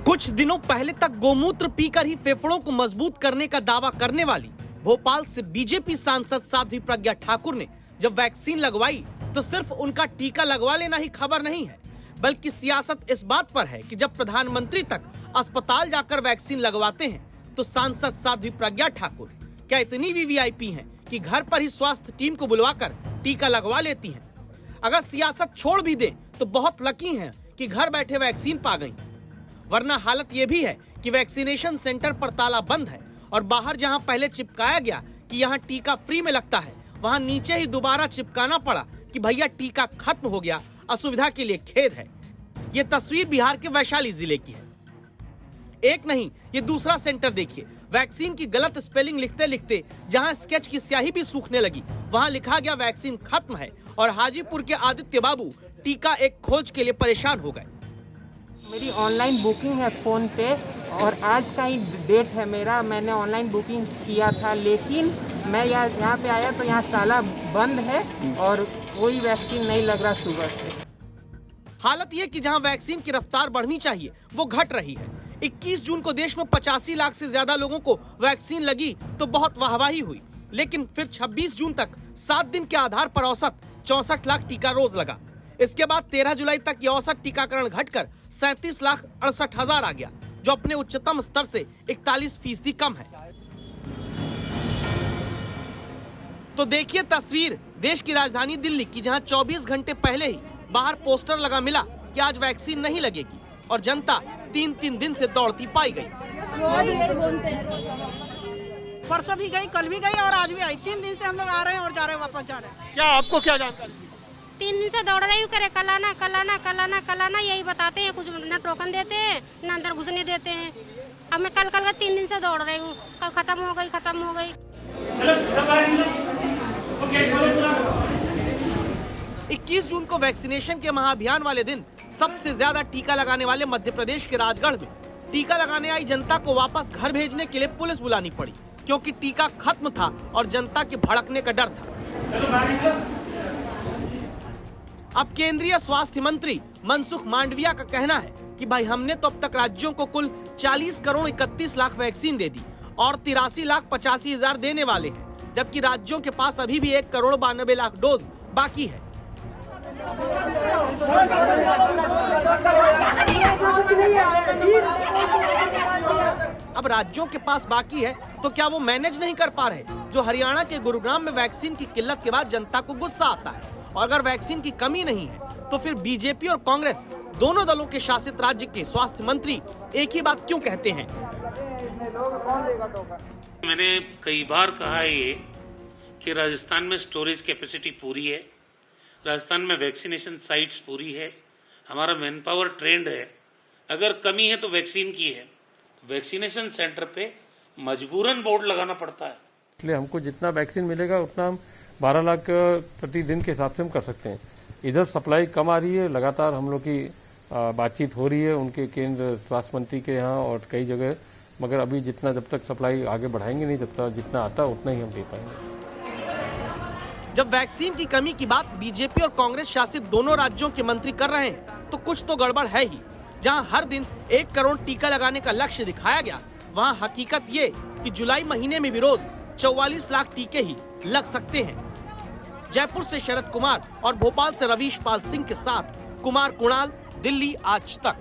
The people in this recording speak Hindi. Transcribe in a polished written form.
कुछ दिनों पहले तक गोमूत्र पीकर ही फेफड़ों को मजबूत करने का दावा करने वाली भोपाल से बीजेपी सांसद साध्वी प्रज्ञा ठाकुर ने जब वैक्सीन लगवाई तो सिर्फ उनका टीका लगवा लेना ही खबर नहीं है, बल्कि सियासत इस बात पर है कि जब प्रधानमंत्री तक अस्पताल जाकर वैक्सीन लगवाते हैं तो सांसद साध्वी प्रज्ञा ठाकुर क्या इतनी वीवीआईपी हैं कि घर पर ही स्वास्थ्य टीम को बुलवाकर टीका लगवा लेती हैं। अगर सियासत छोड़ भी दे तो बहुत लकी हैं कि घर बैठे वैक्सीन पा गईं। वरना हालत ये भी है कि वैक्सीनेशन सेंटर पर ताला बंद है और बाहर जहां पहले चिपकाया गया कि यहां टीका फ्री में लगता है, वहां नीचे ही दोबारा चिपकाना पड़ा कि भैया टीका खत्म हो गया, असुविधा के लिए खेद है। ये तस्वीर बिहार के वैशाली जिले की है। एक नहीं, ये दूसरा सेंटर देखिए। वैक्सीन की गलत स्पेलिंग लिखते लिखते जहां स्केच की स्याही भी सूखने लगी, वहां लिखा गया वैक्सीन खत्म है और हाजीपुर के आदित्य बाबू टीका एक खोज के लिए परेशान हो गए। मेरी ऑनलाइन बुकिंग है फ़ोन पे और आज का ही डेट है मेरा। मैंने ऑनलाइन बुकिंग किया था, लेकिन मैं यहाँ पे आया तो यहाँ ताला बंद है और कोई वैक्सीन नहीं लग रहा सुबह से। हालत ये कि जहां वैक्सीन की रफ्तार बढ़नी चाहिए वो घट रही है। 21 जून को देश में 85 लाख से ज्यादा लोगों को वैक्सीन लगी तो बहुत वाहवाही हुई, लेकिन फिर 26 जून तक 7 दिन के आधार पर औसत 64 लाख टीका रोज लगा। इसके बाद 13 जुलाई तक ये औसत टीकाकरण घटकर 37,68,000 आ गया, जो अपने उच्चतम स्तर से 41% कम है। तो देखिए तस्वीर देश की राजधानी दिल्ली की, जहां 24 घंटे पहले ही बाहर पोस्टर लगा मिला कि आज वैक्सीन नहीं लगेगी और जनता 3-3 दिन से दौड़ती पाई गई। परसों भी गई, कल भी गई और आज भी आई। 3 दिन से हम लोग आ रहे हैं और जा रहे हैं, वापस जा रहे हैं। क्या आपको क्या जानकारी? 3 दिन से दौड़ रही हूँ, करे कल आना यही बताते हैं। कुछ न टोकन देते हैं न अंदर घुसने देते हैं। अब मैं कल 3 दिन से दौड़ रही हूँ, कल खत्म हो गई। 21 जून को वैक्सीनेशन के महाअभियान वाले दिन सबसे ज्यादा टीका लगाने वाले मध्य प्रदेश के राजगढ़ में टीका लगाने आई जनता को वापस घर भेजने के लिए पुलिस बुलानी पड़ी, क्योंकि टीका खत्म था और जनता के भड़कने का डर था। अब केंद्रीय स्वास्थ्य मंत्री मनसुख मांडविया का कहना है कि भाई हमने तो अब तक राज्यों को कुल 40 करोड़ 31 लाख वैक्सीन दे दी और 83,85,000 देने वाले हैं, जबकि राज्यों के पास अभी भी 1 करोड़ 92 लाख डोज बाकी है। अब राज्यों के पास बाकी है तो क्या वो मैनेज नहीं कर पा रहे? जो हरियाणा के गुरुग्राम में वैक्सीन की किल्लत के बाद जनता को गुस्सा आता है, और अगर वैक्सीन की कमी नहीं है तो फिर बीजेपी और कांग्रेस दोनों दलों के शासित राज्य के स्वास्थ्य मंत्री एक ही बात क्यों कहते हैं? मैंने कई बार कहा है ये कि राजस्थान में स्टोरेज कैपेसिटी पूरी है, राजस्थान में वैक्सीनेशन साइट्स पूरी है, हमारा मैन पावर ट्रेंड है। अगर कमी है तो वैक्सीन की है। वैक्सीनेशन सेंटर पे मजबूरन बोर्ड लगाना पड़ता है। इसलिए हमको जितना वैक्सीन मिलेगा उतना हम 12 लाख प्रतिदिन के हिसाब से हम कर सकते हैं। इधर सप्लाई कम आ रही है, लगातार हम लोग की बातचीत हो रही है उनके केंद्र स्वास्थ्य मंत्री के यहाँ और कई जगह, मगर अभी जितना जब तक सप्लाई आगे बढ़ाएंगे नहीं, जब तक जितना आता उतना ही हम दे पाएंगे। जब वैक्सीन की कमी की बात बीजेपी और कांग्रेस शासित दोनों राज्यों के मंत्री कर रहे हैं तो कुछ तो गड़बड़ है ही। जहां हर दिन 1 करोड़ टीका लगाने का लक्ष्य दिखाया गया, वहां हकीकत ये कि जुलाई महीने में भी रोज 44 लाख टीके ही लग सकते हैं। जयपुर से शरद कुमार और भोपाल से रवीश पाल सिंह के साथ कुमार कुणाल, दिल्ली आज तक।